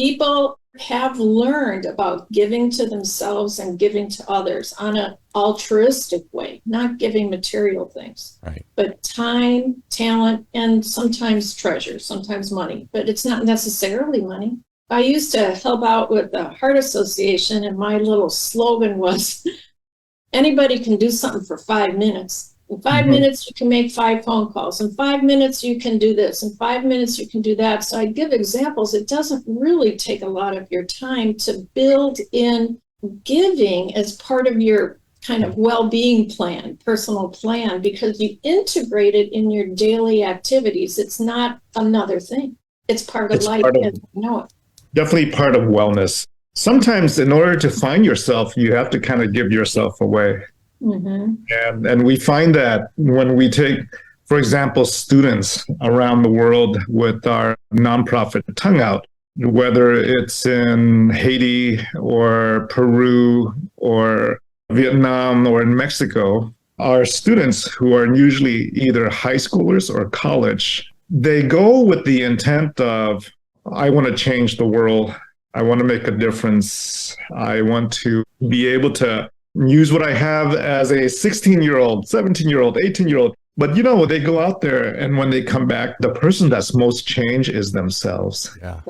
People have learned about giving to themselves and giving to others on an altruistic way, not giving material things, Right. but time, talent, and sometimes treasure, sometimes money, but it's not necessarily money. I used to help out with the Heart Association, and my little slogan was, anybody can do something for 5 minutes. In 5 minutes, you can make 5 phone calls. In 5 minutes, you can do this. In 5 minutes, you can do that. So I give examples. It doesn't really take a lot of your time to build in giving as part of your kind of well-being plan, personal plan, because you integrate it in your daily activities. It's not another thing. It's part of life as we know it. Definitely part of wellness. Sometimes in order to find yourself, you have to kind of give yourself away. Mm-hmm. And we find that when we take, for example, students around the world with our nonprofit TongueOut, whether it's in Haiti or Peru or Vietnam or in Mexico, our students who are usually either high schoolers or college, they go with the intent of, I want to change the world. I want to make a difference. I want to be able to use what I have as a 16-year-old, 17-year-old, 18-year-old. But, they go out there, and when they come back, the person that's most changed is themselves. Yeah.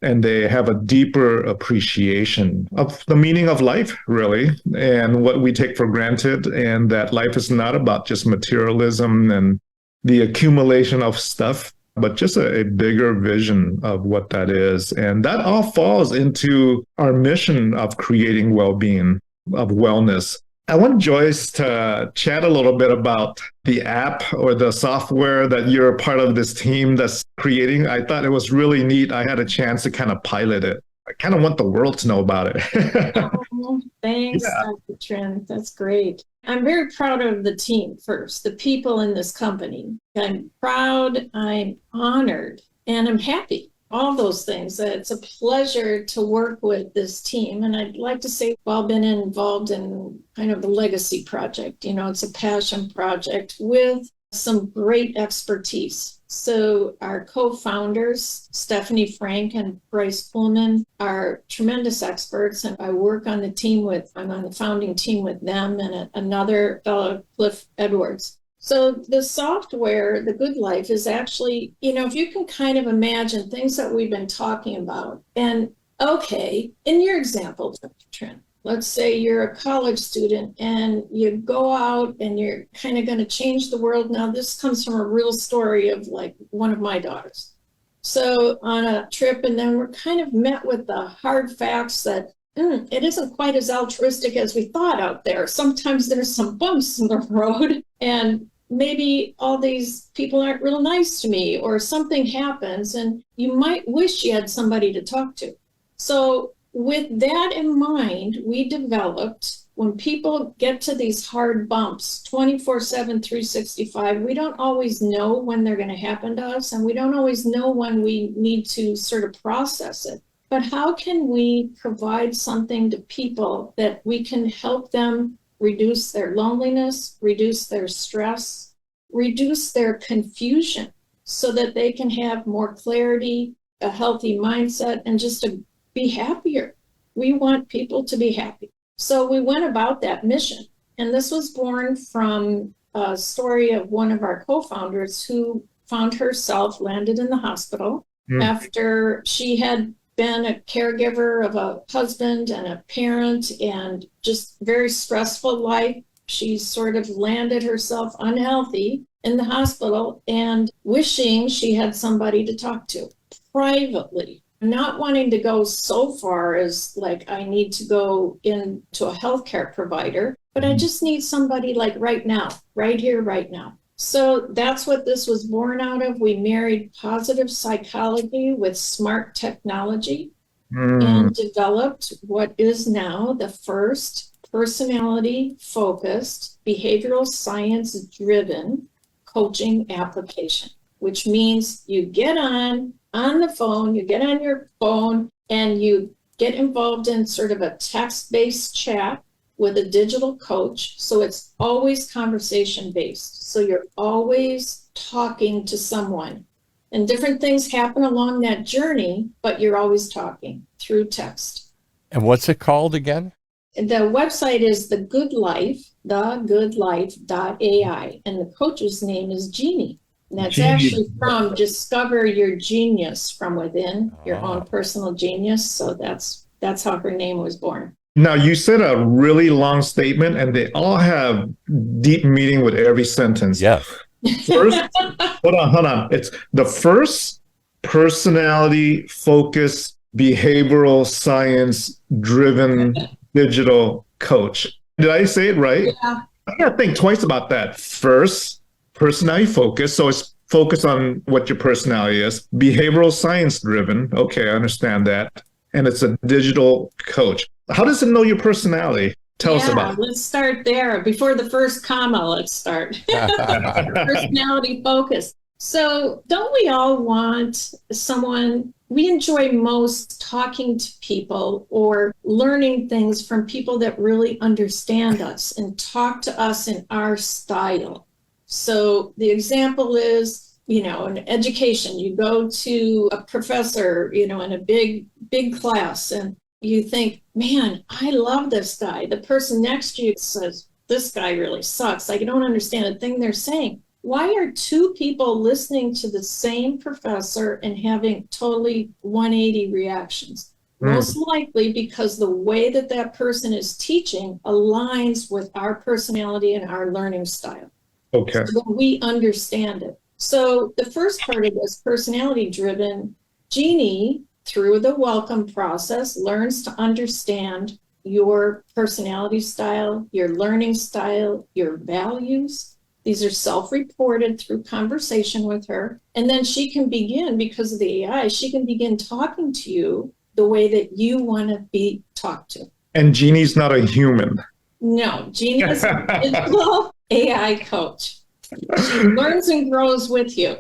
And they have a deeper appreciation of the meaning of life, really, and what we take for granted, and that life is not about just materialism and the accumulation of stuff, but just a bigger vision of what that is. And that all falls into our mission of creating well-being, of wellness. I want Joyce to chat a little bit about the app or the software that you're a part of this team that's creating. I thought it was really neat. I had a chance to kind of pilot it. I kind of want the world to know about it. Oh, thanks, Dr. Trinh. That's great. I'm very proud of the team first, the people in this company. I'm proud, I'm honored, and I'm happy. All those things. It's a pleasure to work with this team. And I'd like to say, well, I've been involved in kind of the legacy project. It's a passion project with some great expertise. So our co-founders, Stephanie Frank and Bryce Pullman, are tremendous experts. And I work on I'm on the founding team with them and another fellow, Cliff Edwards. So the software, The Good Life, is actually, if you can kind of imagine things that we've been talking about. And okay, in your example, Dr. Trinh, let's say you're a college student and you go out and you're kind of going to change the world. Now, this comes from a real story of like one of my daughters. So on a trip, and then we're kind of met with the hard facts that it isn't quite as altruistic as we thought out there. Sometimes there's some bumps in the road, and maybe all these people aren't real nice to me, or something happens, and you might wish you had somebody to talk to. So with that in mind, we developed, when people get to these hard bumps, 24/7, 365, we don't always know when they're going to happen to us, and we don't always know when we need to sort of process it. But how can we provide something to people that we can help them reduce their loneliness, reduce their stress, reduce their confusion, so that they can have more clarity, a healthy mindset, and just to be happier? We want people to be happy. So we went about that mission. And this was born from a story of one of our co-founders who found herself landed in the hospital after she had been a caregiver of a husband and a parent, and just very stressful life. She sort of landed herself unhealthy in the hospital and wishing she had somebody to talk to privately, not wanting to go so far as like, I need to go into a healthcare provider, but I just need somebody like right now, right here, right now. So that's what this was born out of. We married positive psychology with smart technology and developed what is now the first personality-focused, behavioral science-driven coaching application, which means you get on the phone, you get on your phone, and you get involved in sort of a text-based chat with a digital coach. So it's always conversation based. So you're always talking to someone And different things happen along that journey, but you're always talking through text. And what's it called again? The website is TheGoodLife.ai, and the coach's name is Genii. And that's actually from Discover Your Genius from Within, your own personal genius. So that's how her name was born. Now, you said a really long statement, and they all have deep meaning with every sentence. Yes. First, hold on. It's the first personality-focused, behavioral science-driven digital coach. Did I say it right? Yeah. I gotta think twice about that. First, personality focused. So it's focused on what your personality is. Behavioral science driven. Okay, I understand that. And it's a digital coach. How does it know your personality? Tell us about it. Let's start there. Before the first comma, let's start. Personality focus. So don't we all want someone, we enjoy most talking to people or learning things from people that really understand us and talk to us in our style. So the example is, in education, you go to a professor, in a big class, and you think, man, I love this guy. The person next to you says, this guy really sucks. I don't understand a thing they're saying. Why are two people listening to the same professor and having totally 180 reactions? Most likely because the way that person is teaching aligns with our personality and our learning style. Okay. So that we understand it. So the first part of this, personality driven, Genii, through the welcome process, learns to understand your personality style, your learning style, your values. These are self-reported through conversation with her. And then she can begin, because of the AI, she can begin talking to you the way that you want to be talked to. And Genii's not a human. No, Genii is a digital AI coach. She learns and grows with you.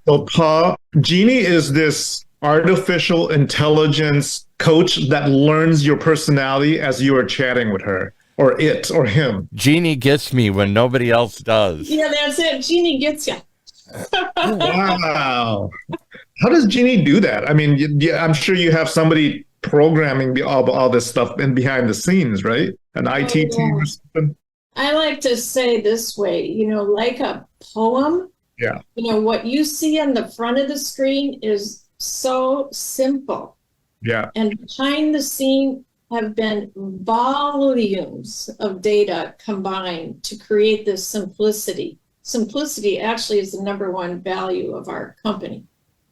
So, Paul, Genii is this artificial intelligence coach that learns your personality as you are chatting with her, or it, or him. Genii gets me when nobody else does. Yeah, that's it. Genii gets you. Wow. How does Genii do that? I mean, I'm sure you have somebody programming all this stuff in behind the scenes, right? An IT team or something? I like to say this way, like a poem. Yeah. What you see on the front of the screen is so simple. Yeah. And behind the scene have been volumes of data combined to create this simplicity. Simplicity actually is the number one value of our company.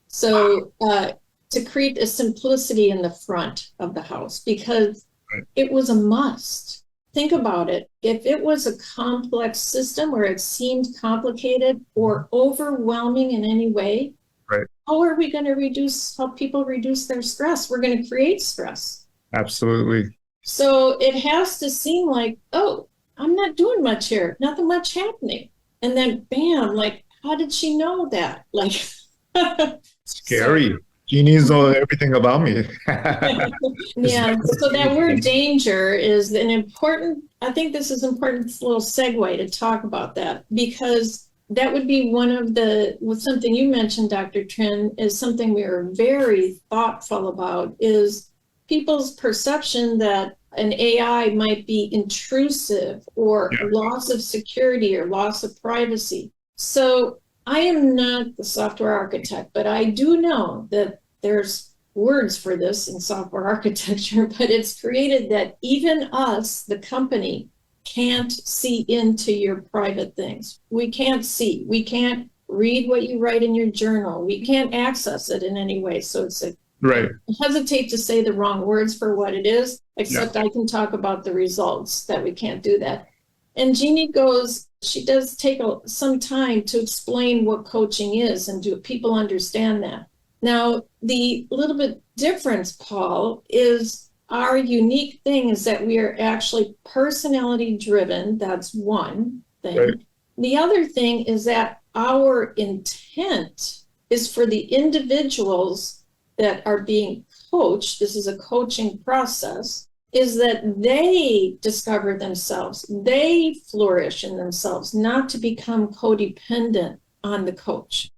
So to create a simplicity in the front of the house, because it was a must. Think about it. If it was a complex system where it seemed complicated or overwhelming in any way, how are we going to help people reduce their stress? We're going to create stress. Absolutely. So it has to seem like, oh, I'm not doing much here, nothing much happening. And then bam, how did she know that? Scary. Genies know everything about me. Yeah, so that word danger is an important, I think this is important, this little segue to talk about that, because that would be something you mentioned, Dr. Trinh, is something we are very thoughtful about, is people's perception that an AI might be intrusive or loss of security or loss of privacy. So I am not the software architect, but I do know that there's words for this in software architecture, but it's created that even us, the company, can't see into your private things. We can't see. We can't read what you write in your journal. We can't access it in any way. So it's I hesitate to say the wrong words for what it is, except I can talk about the results that we can't do that. And Genii she does take some time to explain what coaching is and do people understand that. Now, the little bit difference, Paul, is our unique thing is that we are actually personality driven. That's one thing. Right. The other thing is that our intent is for the individuals that are being coached, this is a coaching process, is that they discover themselves, they flourish in themselves, not to become codependent on the coach.